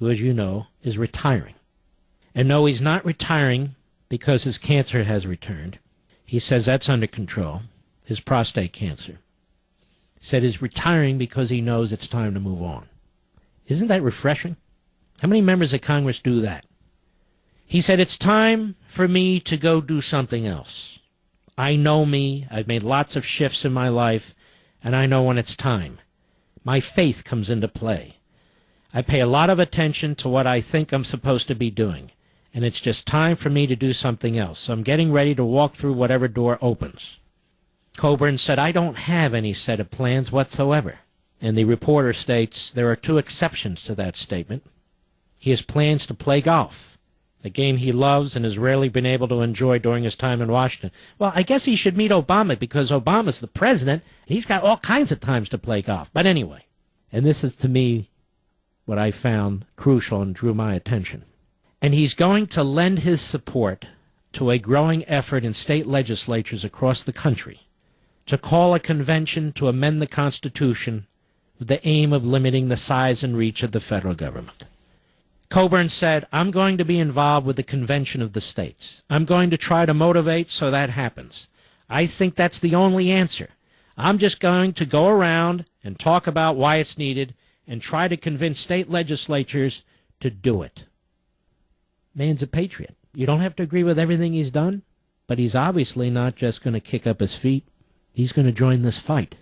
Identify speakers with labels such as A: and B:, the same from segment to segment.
A: who, as you know, is retiring. And no, he's not retiring because his cancer has returned. He says that's under control, his prostate cancer. He said he's retiring because he knows it's time to move on. Isn't that refreshing? How many members of Congress do that? He said, it's time for me to go do something else. I know me. I've made lots of shifts in my life, and I know when it's time. My faith comes into play. I pay a lot of attention to what I think I'm supposed to be doing, and it's just time for me to do something else. So I'm getting ready to walk through whatever door opens. Coburn said, I don't have any set of plans whatsoever. And the reporter states there are two exceptions to that statement. He has plans to play golf, a game he loves and has rarely been able to enjoy during his time in Washington. Well, I guess he should meet Obama because Obama's the president, and he's got all kinds of times to play golf. But anyway, and this is to me what I found crucial and drew my attention. And he's going to lend his support to a growing effort in state legislatures across the country to call a convention to amend the Constitution with the aim of limiting the size and reach of the federal government. Coburn said, I'm going to be involved with the convention of the states. I'm going to try to motivate so that happens. I think that's the only answer. I'm just going to go around and talk about why it's needed and try to convince state legislatures to do it. Man's a patriot. You don't have to agree with everything he's done, but he's obviously not just going to kick up his feet. He's going to join this fight.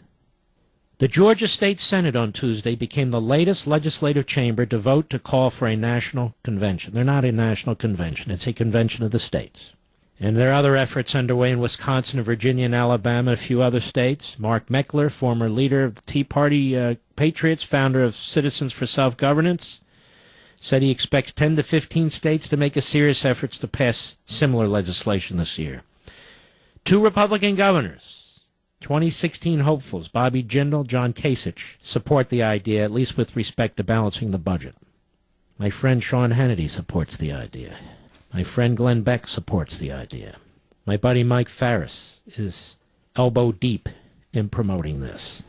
A: The Georgia State Senate on Tuesday became the latest legislative chamber to vote to call for a national convention. They're not a national convention. It's a convention of the states. And there are other efforts underway in Wisconsin and Virginia and Alabama and a few other states. Mark Meckler, former leader of the Tea Party Patriots, founder of Citizens for Self-Governance, said he expects 10 to 15 states to make a serious effort to pass similar legislation this year. Two Republican governors, 2016 hopefuls, Bobby Jindal, John Kasich, support the idea, at least with respect to balancing the budget. My friend Sean Hannity supports the idea. My friend Glenn Beck supports the idea. My buddy Mike Farris is elbow deep in promoting this.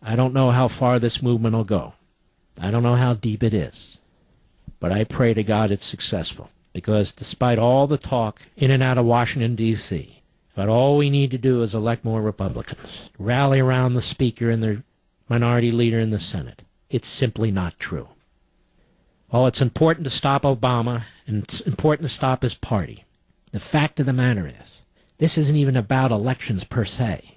A: I don't know how far this movement will go. I don't know how deep it is. But I pray to God it's successful, because despite all the talk in and out of Washington, D.C., but all we need to do is elect more Republicans, rally around the Speaker and the minority leader in the Senate. It's simply not true. While it's important to stop Obama and it's important to stop his party, the fact of the matter is, this isn't even about elections per se.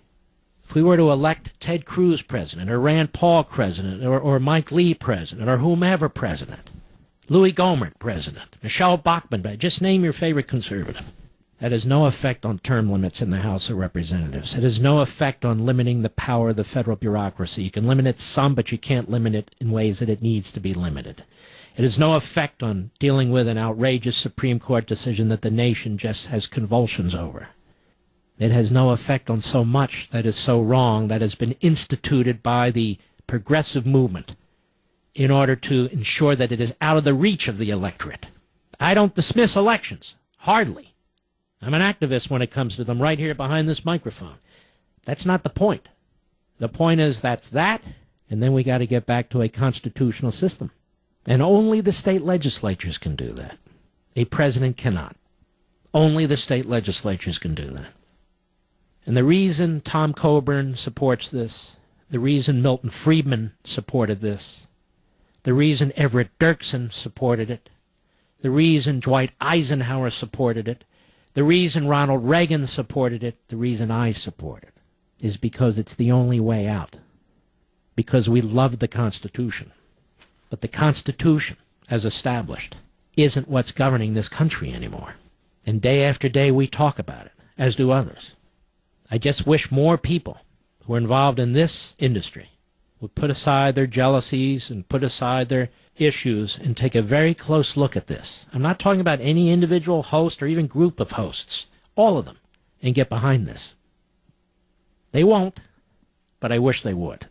A: If we were to elect Ted Cruz president, or Rand Paul president, or Mike Lee president, or whomever president, Louis Gohmert president, Michelle Bachmann, just name your favorite conservative. That has no effect on term limits in the House of Representatives. It has no effect on limiting the power of the federal bureaucracy. You can limit it some, but you can't limit it in ways that it needs to be limited. It has no effect on dealing with an outrageous Supreme Court decision that the nation just has convulsions over. It has no effect on so much that is so wrong that has been instituted by the progressive movement in order to ensure that it is out of the reach of the electorate. I don't dismiss elections. Hardly. I'm an activist when it comes to them right here behind this microphone. That's not the point. The point is that's that, and then we got to get back to a constitutional system. And only the state legislatures can do that. A president cannot. Only the state legislatures can do that. And the reason Tom Coburn supports this, the reason Milton Friedman supported this, the reason Everett Dirksen supported it, the reason Dwight Eisenhower supported it, the reason Ronald Reagan supported it, the reason I support it, is because it's the only way out. Because we love the Constitution. But the Constitution, as established, isn't what's governing this country anymore. And day after day we talk about it, as do others. I just wish more people who are involved in this industry would put aside their jealousies and put aside their issues and take a very close look at this. I'm not talking about any individual host or even group of hosts, all of them, and get behind this. They won't, but I wish they would.